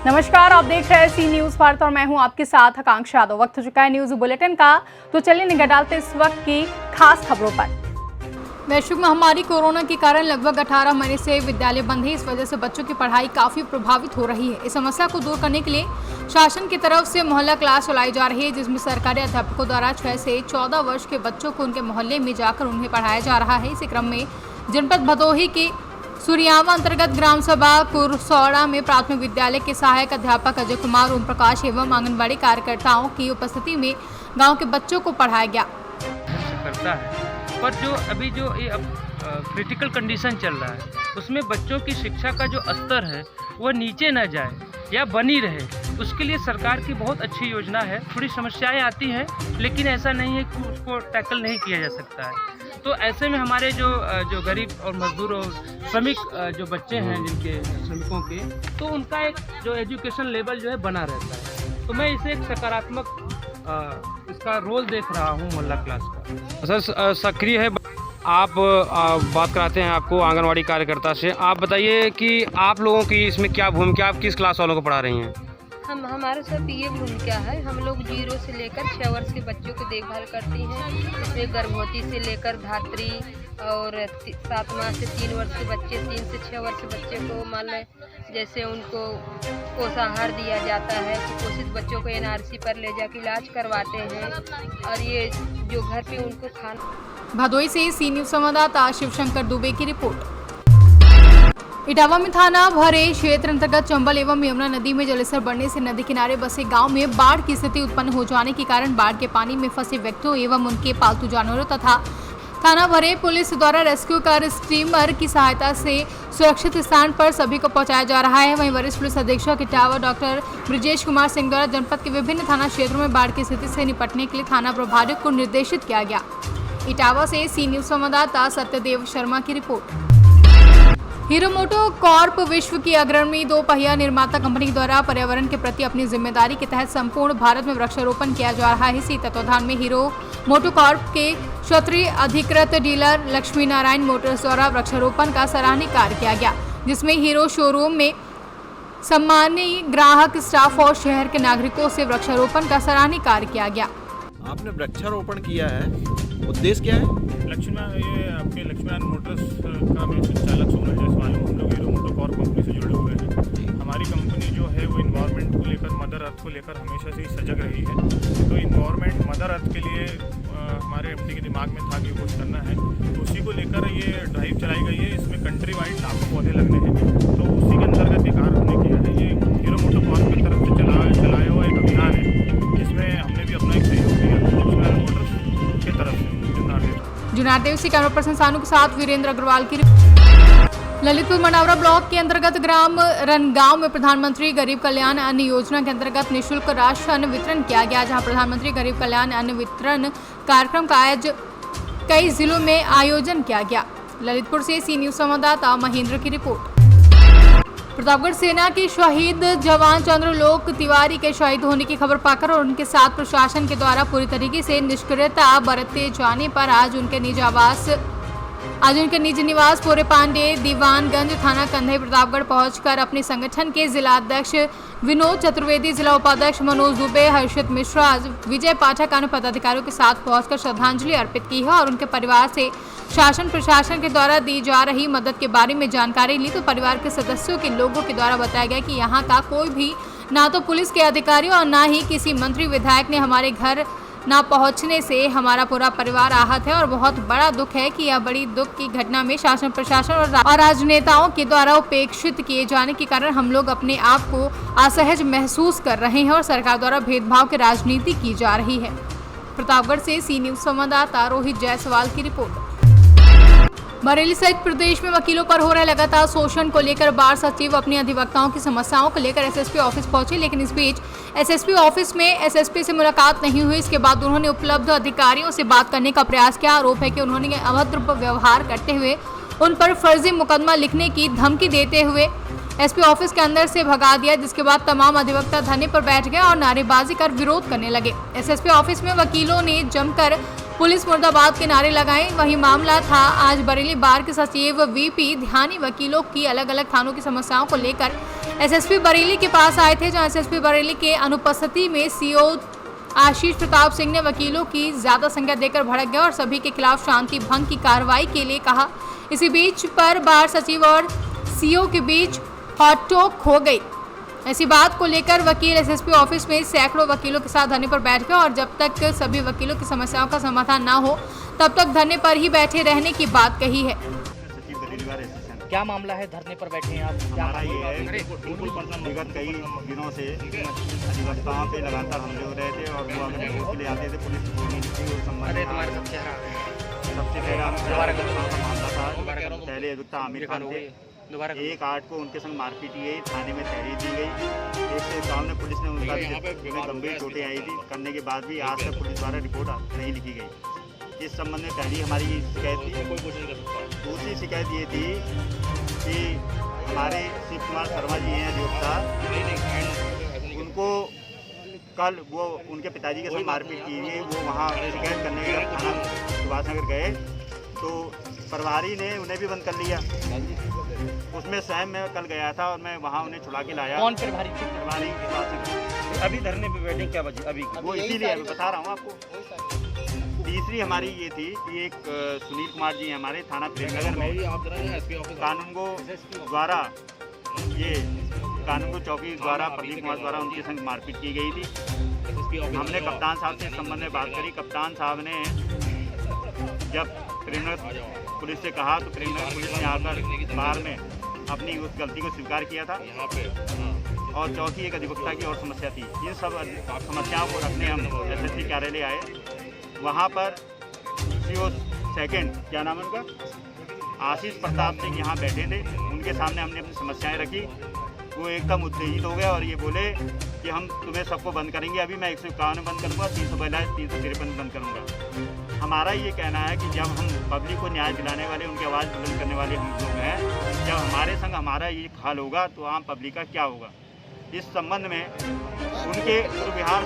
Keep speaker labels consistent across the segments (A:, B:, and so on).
A: नमस्कार, आप देख रहे हैं सी न्यूज भारत और मैं हूं आपके साथ आकांक्षा यादव। वक्त हो चुका है न्यूज बुलेटिन का, तो चलिए निगाह डालते इस वक्त की खास खबरों पर। वैश्विक महामारी कोरोना के कारण लगभग 18 महीने से विद्यालय बंद है। इस वजह से बच्चों की पढ़ाई काफी प्रभावित हो रही है। इस समस्या को दूर करने के लिए शासन की तरफ से मोहल्ला क्लास चलाई जा रही है, जिसमें सरकारी अध्यापकों द्वारा 6 से 14 वर्ष के बच्चों को उनके मोहल्ले में जाकर उन्हें पढ़ाया जा रहा है। इसी क्रम में जनपद भदोही के सूर्यावा अंतर्गत ग्राम सभा कुरसौड़ा में प्राथमिक विद्यालय के सहायक अध्यापक अजय कुमार, ओम प्रकाश एवं आंगनबाड़ी कार्यकर्ताओं की उपस्थिति में गांव के बच्चों को पढ़ाया गया।
B: करता है, पर जो अभी जो ये क्रिटिकल कंडीशन चल रहा है, उसमें बच्चों की शिक्षा का जो स्तर है वह नीचे न जाए या बनी रहे, उसके लिए सरकार की बहुत अच्छी योजना है। थोड़ी समस्याएं आती हैं, लेकिन ऐसा नहीं है कि उसको टैकल नहीं किया जा सकता है। तो ऐसे में हमारे जो गरीब और मजदूर और श्रमिक जो बच्चे हैं, जिनके श्रमिकों के, तो उनका एक जो एजुकेशन लेवल जो है बना रहता है। तो मैं इसे एक सकारात्मक इसका रोल देख रहा हूँ मोहल्ला क्लास का।
C: सर सक्रिय है, आप बात कराते हैं आपको आंगनवाड़ी कार्यकर्ता से। आप बताइए कि आप लोगों की इसमें क्या भूमिका, आप किस क्लास वालों को पढ़ा रही हैं?
D: हमारे साथ ये भूमिका है, हम लोग 0 से लेकर 6 वर्ष के बच्चों की देखभाल करती हैं। इसमें गर्भवती से लेकर धात्री और 7 माह से 3 वर्ष के बच्चे, 3 से 6 वर्ष के बच्चे को मान लें जैसे उनको पोषाहार दिया जाता है। कुपोषित बच्चों को NRC पर ले जाकर इलाज करवाते हैं, और ये जो घर पे उनको खाना।
A: भदोही से सी न्यूज संवाददाता शिवशंकर दुबे की रिपोर्ट। इटावा में थाना भरे क्षेत्र अंतर्गत चंबल एवं यमुना नदी में जलस्तर बढ़ने से नदी किनारे बसे गांव में बाढ़ की स्थिति उत्पन्न हो जाने के कारण बाढ़ के पानी में फंसे व्यक्तियों एवं उनके पालतू जानवरों तथा थाना भरे पुलिस द्वारा रेस्क्यू कर स्टीमर की सहायता से सुरक्षित स्थान पर सभी को पहुंचाया जा रहा है। वहीं वरिष्ठ पुलिस अधीक्षक इटावा डॉक्टर ब्रिजेश कुमार सिंह द्वारा जनपद के विभिन्न थाना क्षेत्रों में बाढ़ की स्थिति से निपटने के लिए थाना प्रभारियों को निर्देशित किया गया। इटावा से सी न्यूज संवाददाता सत्यदेव शर्मा की रिपोर्ट। हीरो मोटो कॉर्प विश्व की अग्रणी 2 पहिया निर्माता कंपनी द्वारा पर्यावरण के प्रति अपनी जिम्मेदारी के तहत संपूर्ण भारत में वृक्षारोपण किया जा रहा है। इसी तत्वाधान में हीरो मोटो कॉर्प के क्षेत्रीय अधिकृत डीलर लक्ष्मी नारायण मोटर्स द्वारा वृक्षारोपण का सराहनीय कार्य किया गया, जिसमें हीरो शोरूम में सम्मानीय ग्राहक, स्टाफ और शहर के नागरिकों से वृक्षारोपण का सराहनीय कार्य किया गया।
E: आपने वृक्षारोपण किया है, उद्देश्य क्या है?
F: ये आपके लक्ष्मीनारायण मोटर्स का मैं संचालक सोनल जायसवाल हूँ। हम लोग हीरो मोटो कॉर्प कंपनी से जुड़े हुए हैं। हमारी कंपनी जो है वो इन्वायरमेंट को लेकर, मदर अर्थ को लेकर हमेशा से ही सजग रही है। तो इन्वायरमेंट, मदर अर्थ के लिए हमारे MD के दिमाग में था कि कुछ करना है, तो उसी को लेकर ये ड्राइव चलाई गई है। इसमें कंट्री वाइड लाखों पौधे लगने हैं, तो उसी के अंतर्गत ये कार्य हमने किया है। ये हीरो मोटो कॉर्प की तरफ से चलाया हुआ एक अभियान है, जिसमें हमने भी अपना एक सहयोग दिया लक्ष्मीनारायण मोटर्स की तरफ से।
A: जुनारदेव से कैमरा पर्सन सानू के साथ वीरेंद्र अग्रवाल की। ललितपुर मनावरा ब्लॉक के अंतर्गत ग्राम रनगांव में प्रधानमंत्री गरीब कल्याण अन्न योजना के अंतर्गत निःशुल्क राशन वितरण किया गया, जहां प्रधानमंत्री गरीब कल्याण अन्न वितरण कार्यक्रम का आज कई जिलों में आयोजन किया गया। ललितपुर से सी न्यूज संवाददाता महेंद्र की रिपोर्ट। प्रतापगढ़ सेना के शहीद जवान चंद्रलोक तिवारी के शहीद होने की खबर पाकर और उनके साथ प्रशासन के द्वारा पूरी तरीके से निष्क्रियता बरते जाने पर आज उनके निज निवास पोरे पांडे दीवानगंज थाना कंधई प्रतापगढ़ पहुंचकर अपने संगठन के जिला अध्यक्ष विनोद चतुर्वेदी, जिला उपाध्यक्ष मनोज दुबे, हर्षित मिश्रा, विजय पाठक अन्य पदाधिकारियों के साथ पहुंचकर श्रद्धांजलि अर्पित की है और उनके परिवार से शासन प्रशासन के द्वारा दी जा रही मदद के बारे में जानकारी ली। तो परिवार के सदस्यों के लोगों के द्वारा बताया गया कि यहाँ का कोई भी ना तो पुलिस के अधिकारी और ना ही किसी मंत्री विधायक ने हमारे घर ना पहुंचने से हमारा पूरा परिवार आहत है और बहुत बड़ा दुख है कि यह बड़ी दुख की घटना में शासन प्रशासन और राजनेताओं के द्वारा उपेक्षित किए जाने के कारण हम लोग अपने आप को असहज महसूस कर रहे हैं और सरकार द्वारा भेदभाव की राजनीति की जा रही है। प्रतापगढ़ से सी न्यूज संवाददाता रोहित जायसवाल की रिपोर्ट। बरेली सहित प्रदेश में वकीलों पर हो रहे लगातार शोषण को लेकर बार सचिव अपने अधिवक्ताओं की समस्याओं को लेकर SSP ऑफिस पहुंचे, लेकिन इस बीच SSP ऑफिस में SSP से मुलाकात नहीं हुई। इसके बाद उन्होंने उपलब्ध अधिकारियों से बात करने का प्रयास किया। आरोप है कि उन्होंने अभद्र व्यवहार करते हुए उन पर फर्जी मुकदमा लिखने की धमकी देते हुए SP ऑफिस के अंदर से भगा दिया, जिसके बाद तमाम अधिवक्ता धरने पर बैठ गए और नारेबाजी कर विरोध करने लगे। SSP ऑफिस में वकीलों ने जमकर पुलिस मुर्दाबाद के नारे लगाए। वही मामला था आज बरेली बार के सचिव VP ध्यानी वकीलों की अलग अलग थानों की समस्याओं को लेकर एसएसपी बरेली के पास आए थे, जहां एसएसपी बरेली के अनुपस्थिति में सीओ आशीष प्रताप सिंह ने वकीलों की ज्यादा संख्या देकर भड़क गए और सभी के खिलाफ शांति भंग की कार्रवाई के लिए कहा। इसी बीच पर बार सचिव और सीओ के बीच हॉट टॉक हो गई। ऐसी बात को लेकर वकील एसएसपी ऑफिस में सैकड़ों वकीलों के साथ धरने पर बैठ गए और जब तक सभी वकीलों की समस्याओं का समाधान ना हो तब तक धरने पर ही बैठे रहने की बात कही है।
G: क्या मामला है, धरने पर बैठे हैं आप? क्या
H: हमारा ये है विगत कई दिनों से अधिवक्ताओं पे लगातार हमले हो रहे थे और वो अगर रिपोर्ट के लिए आते थे पुलिस सबसे पहला मामला था। पहले अधिवक्ता आमिर खान थे, 1/8 को उनके संग मारपीट की गई, थाने में तहरीर दी गई। 151 में पुलिस ने उनका भी गंभीर चोटें आई थी, करने के बाद भी आज तक पुलिस द्वारा रिपोर्ट नहीं लिखी गई। इस संबंध में पहली हमारी शिकायत थी। दूसरी शिकायत ये थी कि हमारे शिव कुमार शर्मा जी हैं अधिवक्ता, उनको कल वो उनके पिताजी के साथ मारपीट की गई। वो वहाँ शिकायत करने के लिए थाना सुभाष नगर गए तो प्रभारी ने उन्हें भी बंद कर लिया। उसमें स्वयं मैं कल गया था और मैं वहाँ उन्हें छुड़ा के लाया।
G: कौन प्रभारी?
H: प्रभारी सुभाष नगर।
I: अभी धरने पे बैठे क्या वजह? अभी
H: वो इसीलिए अभी बता रहा हूँ आपको। तीसरी हमारी ये थी कि एक सुनील कुमार जी हैं हमारे थाना प्रेमनगर में, कानूनगो चौकी द्वारा प्रदीप कुमार द्वारा उनके संग मारपीट की गई थी। हमने कप्तान साहब से इस संबंध में बात करी। कप्तान साहब ने जब प्रेमनगर पुलिस से कहा तो प्रेमनगर पुलिस ने आकर बाहर में अपनी उस गलती को स्वीकार किया था। और चौथी एक अधिवक्ता की और समस्या थी। इन सब समस्याओं को रखने हम एसएसपी कार्यालय आए। वहाँ पर सीओ सेकंड, क्या नाम है उनका, आशीष प्रताप सिंह यहाँ बैठे थे। उनके सामने हमने अपनी समस्याएं रखी। वो एकदम उत्तेजित हो गए और ये बोले कि हम तुम्हें सबको बंद करेंगे। अभी मैं 151 बंद करूँगा, 353 बंद करूँगा। हमारा ये कहना है कि जब हम पब्लिक को न्याय दिलाने वाले, उनकी आवाज़ बुलंद करने वाले हम लोग हैं, जब हमारे संग हमारा ये हाल होगा तो आम पब्लिक का क्या होगा। इस संबंध में उनके दुर्व्यवहार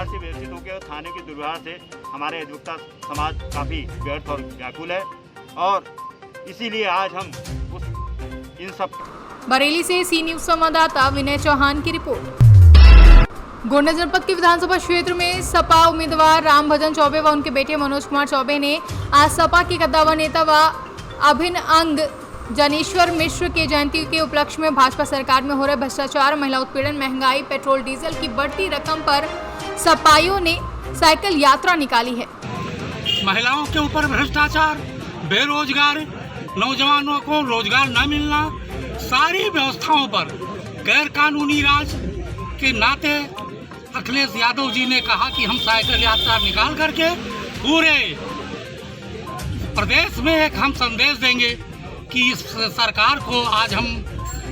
H: से व्यवस्थित होकर और थाने के दुर्व्यवहार से हमारे अधिवक्ता समाज काफ़ी व्यर्थ और व्याकुल है और इसीलिए आज हम इन सब।
A: बरेली से सी न्यूज संवाददाता विनय चौहान की रिपोर्ट। गोंडा जनपद के विधानसभा क्षेत्र में सपा उम्मीदवार रामभजन चौबे व उनके बेटे मनोज कुमार चौबे ने आज सपा के कद्दावर नेता व अभिन्न अंग जनेश्वर मिश्र के जयंती के उपलक्ष्य में भाजपा सरकार में हो रहे भ्रष्टाचार, महिला उत्पीड़न, महंगाई, पेट्रोल डीजल की बढ़ती रकम पर सपाइयों ने साइकिल यात्रा निकाली है।
J: महिलाओं के ऊपर भ्रष्टाचार, बेरोजगार, नौजवानों को रोजगार न मिलना, सारी व्यवस्थाओं पर गैर कानूनी राज के नाते अखिलेश यादव जी ने कहा कि हम साइकिल यात्रा निकाल करके पूरे प्रदेश में एक हम संदेश देंगे कि इस सरकार को आज हम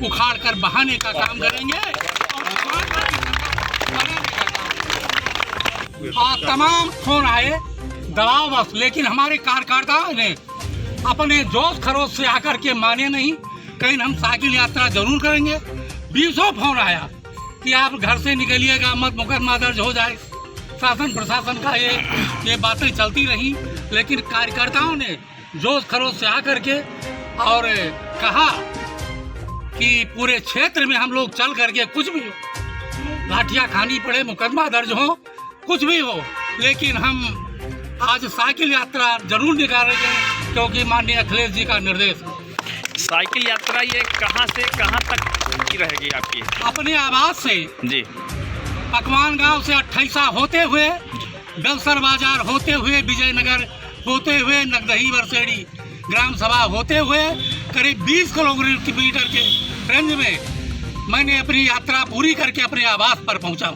J: उखाड़ कर बहाने का काम करेंगे और तमाम फोन आए दबाव बस, लेकिन हमारे कार्यकर्ताओं ने अपने जोश खरोश से आकर के माने नहीं। कहीं हम साइकिल यात्रा जरूर करेंगे। 20 फोन आया कि आप घर से निकलिएगा मत, मुकदमा दर्ज हो जाए। शासन प्रशासन का ये बातें चलती रही, लेकिन कार्यकर्ताओं ने जोश खरोश से आकर के और कहा कि पूरे क्षेत्र में हम लोग चल करके कुछ भी हो, लाठियाँ खानी पड़े, मुकदमा दर्ज हो, कुछ भी हो, लेकिन हम आज साइकिल यात्रा जरूर निकालेंगे क्योंकि माननीय अखिलेश जी का निर्देश है।
I: साइकिल यात्रा ये कहाँ से कहाँ तक की रहेगी आपकी?
J: अपने आवास से
I: जी
J: पकवान गांव से 28 होते हुए, बेलसर बाजार होते हुए, विजयनगर होते हुए, नगदही बरसेड़ी ग्राम सभा होते हुए करीब 20 किलोमीटर के रेंज में मैंने अपनी यात्रा पूरी करके अपने आवास पर पहुंचा।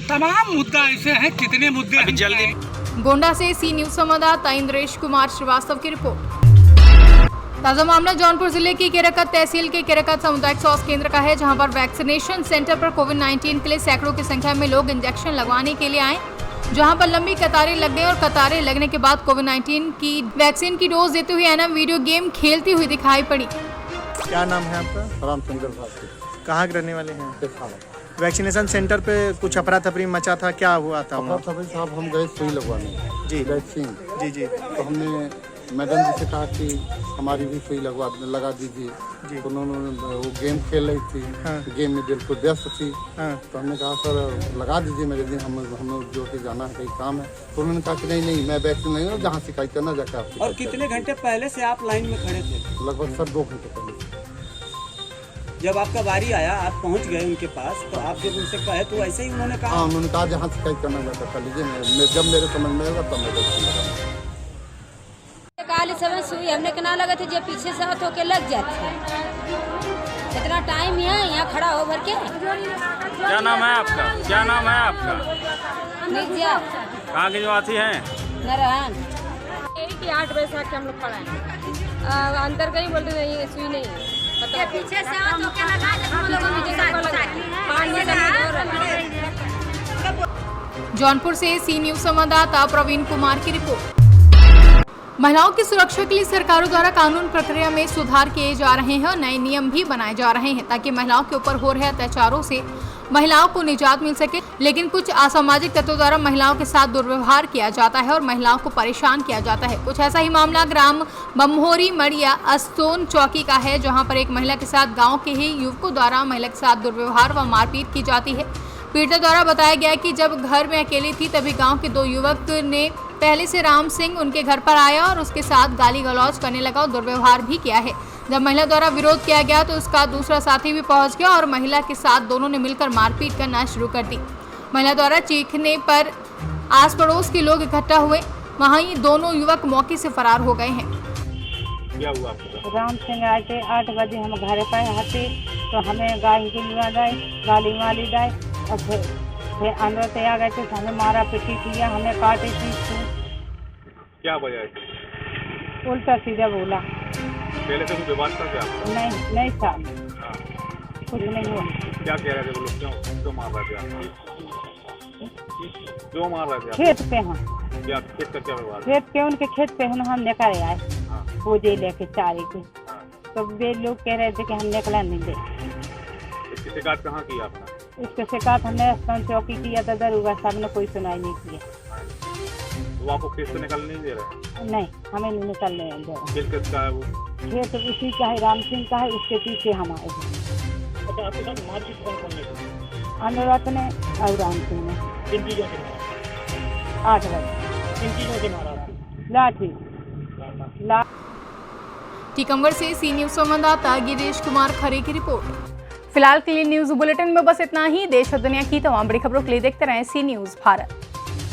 J: तमाम मुद्दा ऐसे हैं, कितने मुद्दे हैं जल्दी।
A: गोंडा से सी न्यूज संवाददाता इंद्रेश कुमार श्रीवास्तव की रिपोर्ट। ताजा मामला जौनपुर जिले की केरकत तहसील के केरकत सामुदायिक स्वास्थ्य केंद्र का है, जहां पर वैक्सीनेशन सेंटर पर कोविड-19 के लिए सैकड़ों की संख्या में लोग इंजेक्शन लगवाने के लिए आए, जहां पर लंबी कतारें लग गई और कतारें लगने के बाद कोविड-19 की वैक्सीन की डोज देते हुए एनएम वीडियो गेम खेलती हुई दिखाई पड़ी।
K: क्या नाम है आपका?
L: रामचंद्र भारती।
K: कहाँ के रहने वाले हैं? वैक्सीनेशन सेंटर पे कुछ अफरा तफरी मचा था, क्या हुआ था?
L: अफरा तफरी साहब, हम गए सुई लगवाने।
K: जी
L: वैक्सीन।
K: जी जी।
L: तो हमने मैडम जी से कहा कि हमारी भी सुई लगा दीजिए। तो उन्होंने वो गेम खेल रही थी। गेम में बिल्कुल व्यस्त थी। तो हमने कहा सर लगा दीजिए मेरे दिन, हमें जो कि जाना है कहीं काम है। तो उन्होंने कहा कि नहीं मैं वैक्सीन नहीं हूँ, जहाँ शिकायत करना जाकर आप।
G: और कितने घंटे पहले से आप लाइन में खड़े थे?
L: लगभग सर 2 घंटे पहले।
G: जब आपका बारी आया, आप पहुंच गए उनके पास, तो आप जब उनसे कहे तो ऐसे ही उन्होंने कहा?
L: हाँ, उन्होंने कहा जहाँ शिकायत करना जाकर कर लीजिए, जब मेरे समझ में आएगा तब मैं वैक्सीन लगाऊंगा।
D: काली समय सुई हमने के ना लगे थे, जब पीछे से हाथ होके लग जाते। इतना टाइम यहाँ खड़ा हो भर के।
I: क्या नाम है आपका? क्या नाम है आपका?
D: निर्जिया।
I: कहाँ की निवासी हैं?
D: नारायण।
M: 8 बजे से हम लोग खड़ा है, अंदर गई बोलते नहीं सुई नहीं है।
D: पीछे से हाथ होके लगा
A: जौनपुर से सी न्यूज संवाददाता प्रवीण कुमार की रिपोर्ट। महिलाओं की सुरक्षा के लिए सरकारों द्वारा कानून प्रक्रिया में सुधार किए जा रहे हैं और नए नियम भी बनाए जा रहे हैं ताकि महिलाओं के ऊपर हो रहे अत्याचारों से महिलाओं को निजात मिल सके। लेकिन कुछ असामाजिक तत्वों द्वारा महिलाओं के साथ दुर्व्यवहार किया जाता है और महिलाओं को परेशान किया जाता है। कुछ ऐसा ही मामला ग्राम बम्होरी मड़िया अस्तोन चौकी का है, जहां पर एक महिला के साथ गांव के ही युवकों द्वारा महिला के साथ दुर्व्यवहार व मारपीट की जाती है। पीड़िता द्वारा बताया गया कि जब घर में अकेली थी तभी गांव के 2 युवक ने पहले से राम सिंह उनके घर पर आया और उसके साथ गाली गलौज करने लगा और दुर्व्यवहार भी किया है। जब महिला द्वारा विरोध किया गया तो उसका दूसरा साथी भी पहुंच गया और महिला के साथ दोनों ने मिलकर मारपीट करना शुरू कर दी। महिला द्वारा चीखने पर आस पड़ोस के लोग इकट्ठा हुए। वहीं ये दोनों युवक मौके से फरार हो गए हैं।
M: क्या हुआ? राम सिंह आए थे 8 बजे, हम घर पर आते तो हमें गाली वाली दाई और फिर अंदर से आ गए थे, हमें मारा पीटी किया, हमें काटे थी।
I: क्या वजह है?
M: उल्टा सीधा बोला।
I: पहले से कोई विवाद था क्या?
M: नहीं था, कुछ नहीं हुआ।
I: क्या कह रहे थे वो लोग? क्यों मार रहे थे? क्यों मार रहे थे?
M: खेत पे हम।
I: क्या खेत का क्या विवाद?
M: खेत पे, उनके खेत पे हम लेकर आए पूजे लेके चारे के। तो वे लोग कह रहे थे कि हम निकला नहीं दे।
I: इसकी शिकायत कहाँ की आपने?
M: इसके शिकायत हमने अस्तोन चौकी किया था, दरोगा साहब ने कोई सुनाई नहीं किया।
I: वो आपको खेत से निकलने नहीं दे रहे?
M: नहीं, हमें नहीं निकलने दे रहे।
I: खेत किसका है वो?
M: खेत उसी का है, राम सिंह का है, उसके पीछे हम आए हैं।
I: अच्छा, आपके साथ मारपीट कौन ने?
M: अनुराग ने और राम सिंह ने।
I: किन चीजों से मारा?
M: 8 बजे।
I: किन चीजों से मारा?
M: लाठी।
A: टीकमगढ़ से सी न्यूज संवाददाता गिरीश कुमार खरे की रिपोर्ट। फिलहाल के लिए न्यूज बुलेटिन में बस इतना ही। देश और दुनिया की तमाम बड़ी खबरों के लिए देखते रहें सी न्यूज भारत।